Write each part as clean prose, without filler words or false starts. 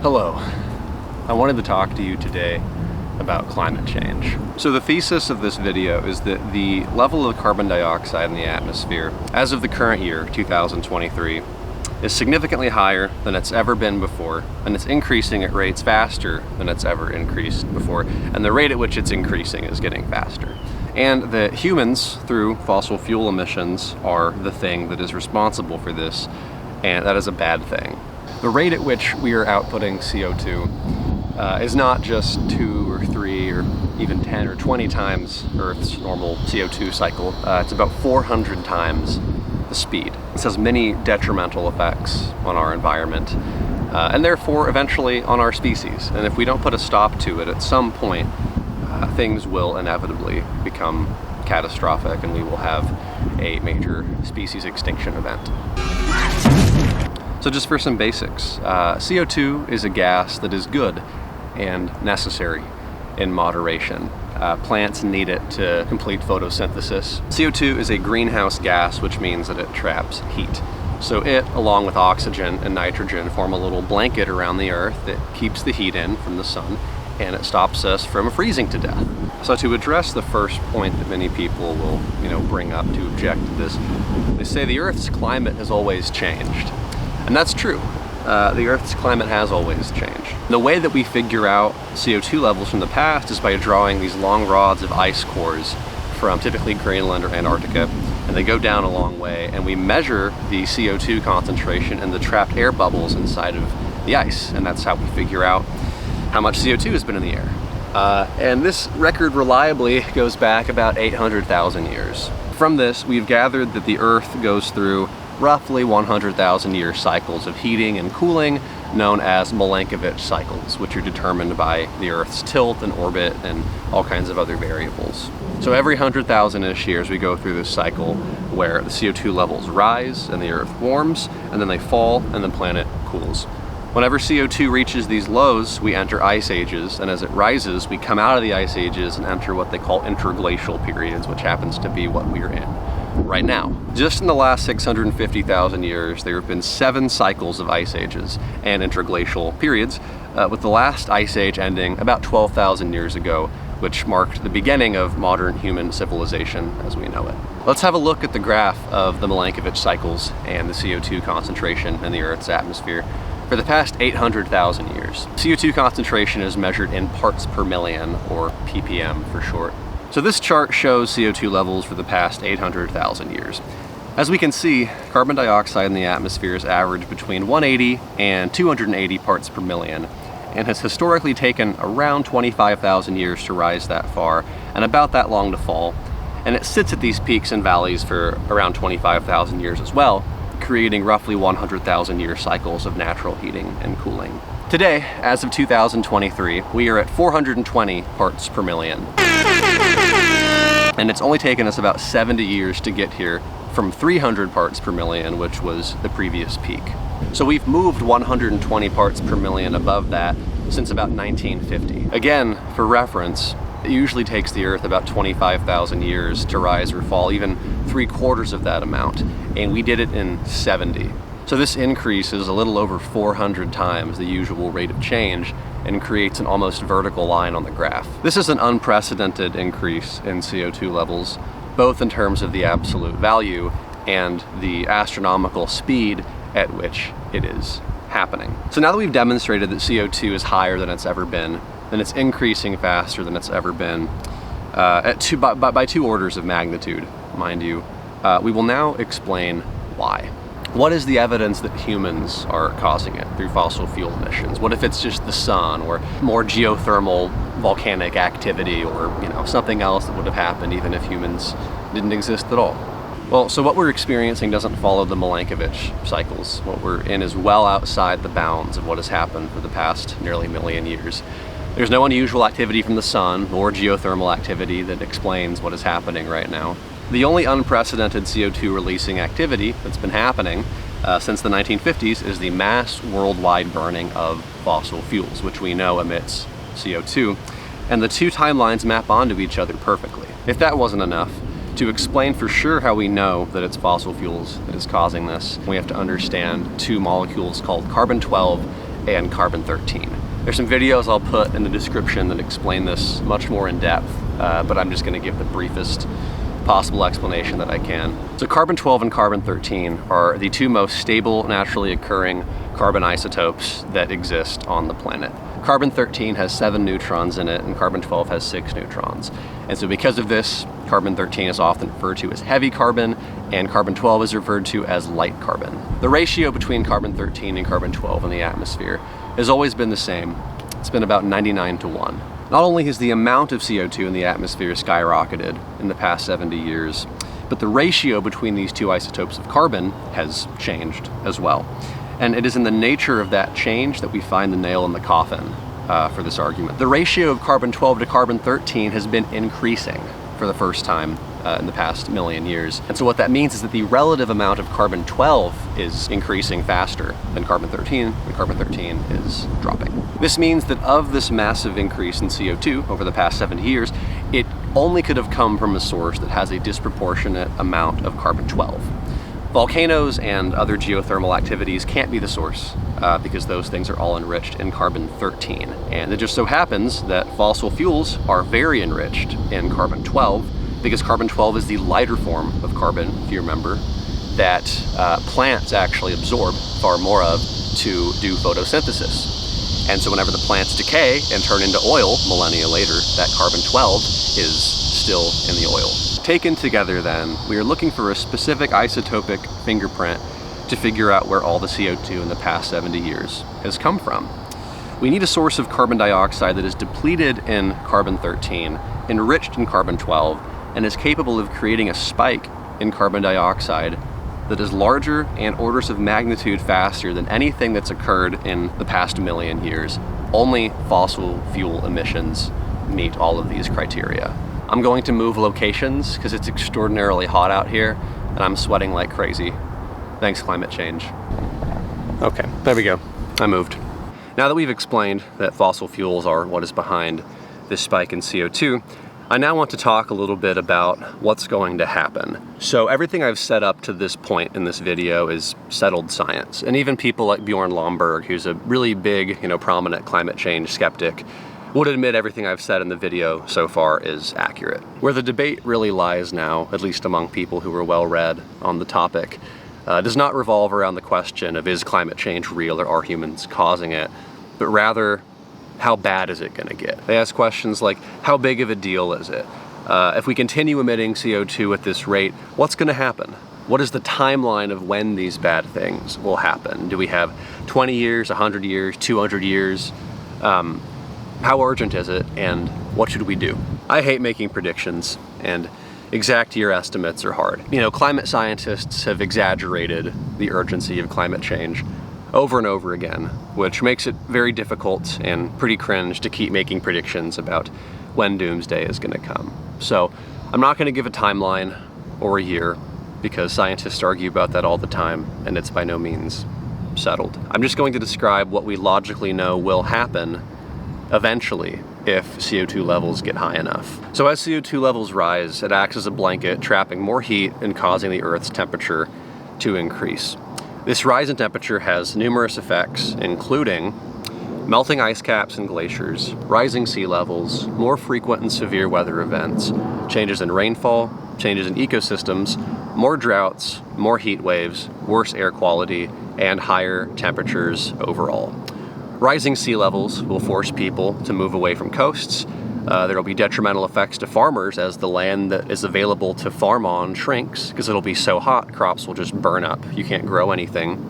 Hello. I wanted to talk to you today about climate change. So the thesis of this video is that the level of carbon dioxide in the atmosphere, as of the current year, 2023, is significantly higher than it's ever been before, and it's increasing at rates faster than it's ever increased before, and the rate at which it's increasing is getting faster. And that humans, through fossil fuel emissions, are the thing that is responsible for this, and that is a bad thing. The rate at which we are outputting CO2 is not just 2 or 3 or even 10 or 20 times Earth's normal CO2 cycle. It's about 400 times the speed. This has many detrimental effects on our environment and therefore eventually on our species. And if we don't put a stop to it, at some point things will inevitably become catastrophic and we will have a major species extinction event. So just for some basics, CO2 is a gas that is good and necessary in moderation. Plants need it to complete photosynthesis. CO2 is a greenhouse gas, which means that it traps heat. So it, along with oxygen and nitrogen, form a little blanket around the Earth that keeps the heat in from the sun, and it stops us from freezing to death. So to address the first point that many people will, bring up to object to this, they say the Earth's climate has always changed. And that's true. The Earth's climate has always changed. The way that we figure out CO2 levels from the past is by drawing these long rods of ice cores from typically Greenland or Antarctica, and they go down a long way, and we measure the CO2 concentration in the trapped air bubbles inside of the ice, and that's how we figure out how much CO2 has been in the air. And this record reliably goes back about 800,000 years. From this, we've gathered that the Earth goes through roughly 100,000 year cycles of heating and cooling, known as Milankovitch cycles, which are determined by the Earth's tilt and orbit and all kinds of other variables. So every 100,000-ish years we go through this cycle where the CO2 levels rise and the Earth warms, and then they fall and the planet cools. Whenever CO2 reaches these lows, we enter ice ages, and as it rises, we come out of the ice ages and enter what they call interglacial periods, which happens to be what we're in right now. Just in the last 650,000 years, there have been 7 cycles of ice ages and interglacial periods, with the last ice age ending about 12,000 years ago, which marked the beginning of modern human civilization as we know it. Let's have a look at the graph of the Milankovitch cycles and the CO2 concentration in the Earth's atmosphere for the past 800,000 years. CO2 concentration is measured in parts per million, or ppm for short. So this chart shows CO2 levels for the past 800,000 years. As we can see, carbon dioxide in the atmosphere is averaged between 180 and 280 parts per million, and has historically taken around 25,000 years to rise that far, and about that long to fall. And it sits at these peaks and valleys for around 25,000 years as well, creating roughly 100,000 year cycles of natural heating and cooling. Today, as of 2023, we are at 420 parts per million. And it's only taken us about 70 years to get here from 300 parts per million, which was the previous peak. So we've moved 120 parts per million above that since about 1950. Again, for reference, it usually takes the Earth about 25,000 years to rise or fall, even 3/4 of that amount, and we did it in 70. So this increase is a little over 400 times the usual rate of change and creates an almost vertical line on the graph. This is an unprecedented increase in CO2 levels, both in terms of the absolute value and the astronomical speed at which it is happening. So now that we've demonstrated that CO2 is higher than it's ever been, then it's increasing faster than it's ever been, by 2 orders of magnitude, mind you, we will now explain why. What is the evidence that humans are causing it through fossil fuel emissions? What if it's just the sun or more geothermal volcanic activity or something else that would have happened even if humans didn't exist at all? Well, so what we're experiencing doesn't follow the Milankovitch cycles. What we're in is well outside the bounds of what has happened for the past nearly million years. There's no unusual activity from the sun or geothermal activity that explains what is happening right now. The only unprecedented CO2 releasing activity that's been happening since the 1950s is the mass worldwide burning of fossil fuels, which we know emits CO2, and the 2 timelines map onto each other perfectly. If that wasn't enough, to explain for sure how we know that it's fossil fuels that is causing this, we have to understand 2 molecules called carbon-12 and carbon-13. There's some videos I'll put in the description that explain this much more in depth, but I'm just going to give the briefest possible explanation that I can. So carbon-12 and carbon-13 are the two most stable, naturally occurring carbon isotopes that exist on the planet. Carbon-13 has 7 neutrons in it, and carbon-12 has 6 neutrons. And so because of this, carbon-13 is often referred to as heavy carbon, and carbon-12 is referred to as light carbon. The ratio between carbon-13 and carbon-12 in the atmosphere has always been the same. It's been about 99 to 1. Not only has the amount of CO2 in the atmosphere skyrocketed in the past 70 years, but the ratio between these two isotopes of carbon has changed as well. And it is in the nature of that change that we find the nail in the coffin for this argument. The ratio of carbon-12 to carbon-13 has been increasing for the first time in the past million years. And so what that means is that the relative amount of carbon-12 is increasing faster than carbon-13, and carbon-13 is dropping. This means that of this massive increase in CO2 over the past 70 years, it only could have come from a source that has a disproportionate amount of carbon-12. Volcanoes and other geothermal activities can't be the source because those things are all enriched in carbon-13. And it just so happens that fossil fuels are very enriched in carbon-12 because carbon-12 is the lighter form of carbon, if you remember, that plants actually absorb far more of to do photosynthesis. And so whenever the plants decay and turn into oil millennia later, that carbon-12 is still in the oil. Taken together then, we are looking for a specific isotopic fingerprint to figure out where all the CO2 in the past 70 years has come from. We need a source of carbon dioxide that is depleted in carbon-13, enriched in carbon-12, and is capable of creating a spike in carbon dioxide that is larger and orders of magnitude faster than anything that's occurred in the past million years. Only fossil fuel emissions meet all of these criteria. I'm going to move locations because it's extraordinarily hot out here and I'm sweating like crazy. Thanks, climate change. Okay, there we go. I moved. Now that we've explained that fossil fuels are what is behind this spike in CO2, I now want to talk a little bit about what's going to happen. So everything I've set up to this point in this video is settled science. And even people like Bjorn Lomborg, who's a really big, prominent climate change skeptic, would admit everything I've said in the video so far is accurate. Where the debate really lies now, at least among people who are well-read on the topic, does not revolve around the question of is climate change real or are humans causing it, but rather, how bad is it going to get? They ask questions like, how big of a deal is it? If we continue emitting CO2 at this rate, what's going to happen? What is the timeline of when these bad things will happen? Do we have 20 years, 100 years, 200 years? How urgent is it, and what should we do? I hate making predictions, and exact year estimates are hard. Climate scientists have exaggerated the urgency of climate change over and over again, which makes it very difficult and pretty cringe to keep making predictions about when doomsday is going to come. So I'm not going to give a timeline or a year because scientists argue about that all the time and it's by no means settled. I'm just going to describe what we logically know will happen eventually if CO2 levels get high enough. So as CO2 levels rise, it acts as a blanket, trapping more heat and causing the Earth's temperature to increase. This rise in temperature has numerous effects, including melting ice caps and glaciers, rising sea levels, more frequent and severe weather events, changes in rainfall, changes in ecosystems, more droughts, more heat waves, worse air quality, and higher temperatures overall. Rising sea levels will force people to move away from coasts. There will be detrimental effects to farmers as the land that is available to farm on shrinks because it'll be so hot, crops will just burn up. You can't grow anything.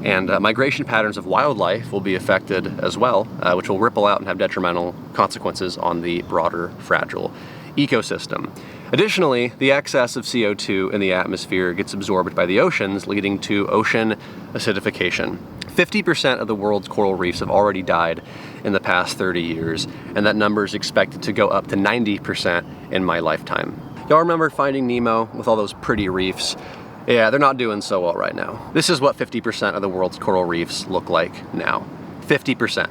And migration patterns of wildlife will be affected as well, which will ripple out and have detrimental consequences on the broader, fragile ecosystem. Additionally, the excess of CO2 in the atmosphere gets absorbed by the oceans, leading to ocean acidification. 50% of the world's coral reefs have already died in the past 30 years, and that number is expected to go up to 90% in my lifetime. Y'all remember Finding Nemo with all those pretty reefs? Yeah, they're not doing so well right now. This is what 50% of the world's coral reefs look like now. 50%.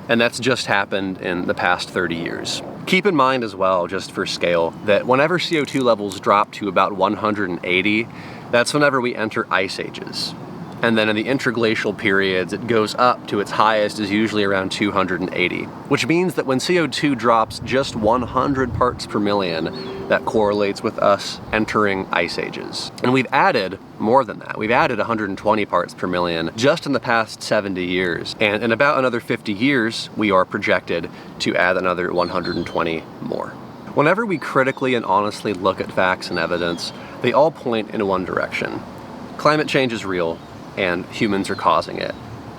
And that's just happened in the past 30 years. Keep in mind as well, just for scale, that whenever CO2 levels drop to about 180, that's whenever we enter ice ages. And then in the interglacial periods, it goes up to its highest is usually around 280, which means that when CO2 drops just 100 parts per million, that correlates with us entering ice ages. And we've added more than that. We've added 120 parts per million just in the past 70 years. And in about another 50 years, we are projected to add another 120 more. Whenever we critically and honestly look at facts and evidence, they all point in one direction. Climate change is real, and humans are causing it.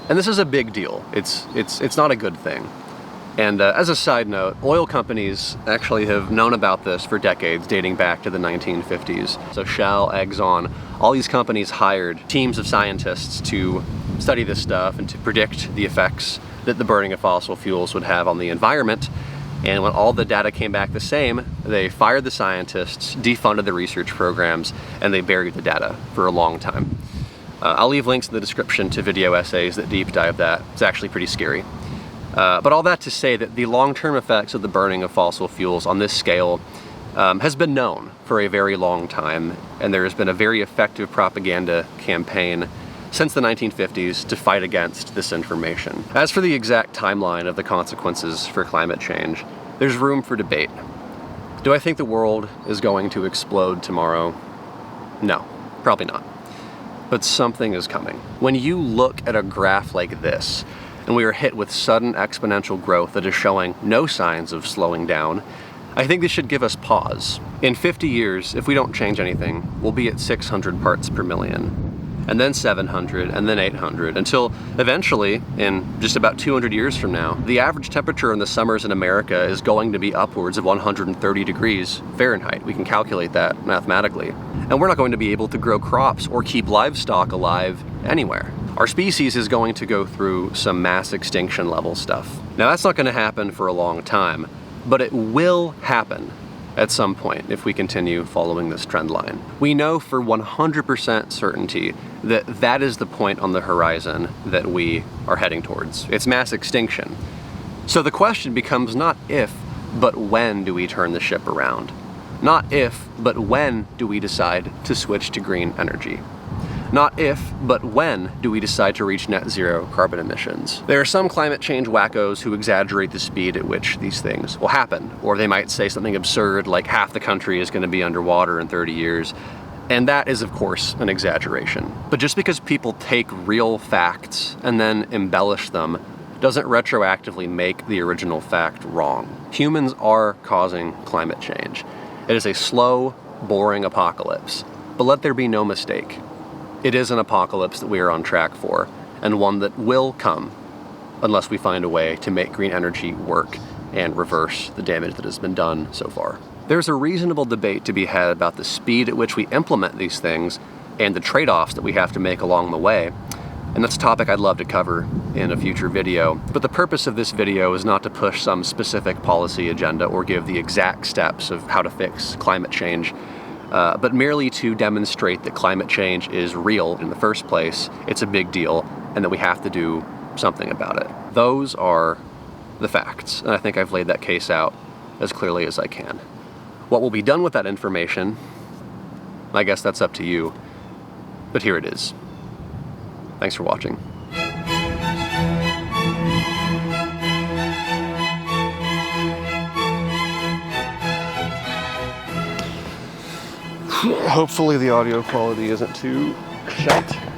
And this is a big deal. It's not a good thing. And as a side note, oil companies actually have known about this for decades, dating back to the 1950s. So Shell, Exxon, all these companies hired teams of scientists to study this stuff and to predict the effects that the burning of fossil fuels would have on the environment. And when all the data came back the same, they fired the scientists, defunded the research programs, and they buried the data for a long time. I'll leave links in the description to video essays that deep dive that. It's actually pretty scary. But all that to say that the long-term effects of the burning of fossil fuels on this scale has been known for a very long time, and there has been a very effective propaganda campaign since the 1950s to fight against this information. As for the exact timeline of the consequences for climate change, there's room for debate. Do I think the world is going to explode tomorrow? No, probably not. But something is coming. When you look at a graph like this, and we are hit with sudden exponential growth that is showing no signs of slowing down, I think this should give us pause. In 50 years, if we don't change anything, we'll be at 600 parts per million, and then 700, and then 800, until eventually, in just about 200 years from now, the average temperature in the summers in America is going to be upwards of 130 degrees Fahrenheit. We can calculate that mathematically. And we're not going to be able to grow crops or keep livestock alive anywhere. Our species is going to go through some mass extinction level stuff. Now that's not going to happen for a long time, but it will happen at some point if we continue following this trend line. We know for 100% certainty that that is the point on the horizon that we are heading towards. It's mass extinction. So the question becomes not if, but when do we turn the ship around? Not if, but when do we decide to switch to green energy? Not if, but when do we decide to reach net zero carbon emissions? There are some climate change wackos who exaggerate the speed at which these things will happen, or they might say something absurd like half the country is going to be underwater in 30 years. And that is, of course, an exaggeration. But just because people take real facts and then embellish them doesn't retroactively make the original fact wrong. Humans are causing climate change. It is a slow, boring apocalypse. But let there be no mistake. It is an apocalypse that we are on track for, and one that will come unless we find a way to make green energy work and reverse the damage that has been done so far. There's a reasonable debate to be had about the speed at which we implement these things and the trade-offs that we have to make along the way. And that's a topic I'd love to cover in a future video. But the purpose of this video is not to push some specific policy agenda or give the exact steps of how to fix climate change, but merely to demonstrate that climate change is real in the first place, it's a big deal, and that we have to do something about it. Those are the facts, and I think I've laid that case out as clearly as I can. What will be done with that information, I guess that's up to you, but here it is. Thanks for watching. Hopefully the audio quality isn't too shite.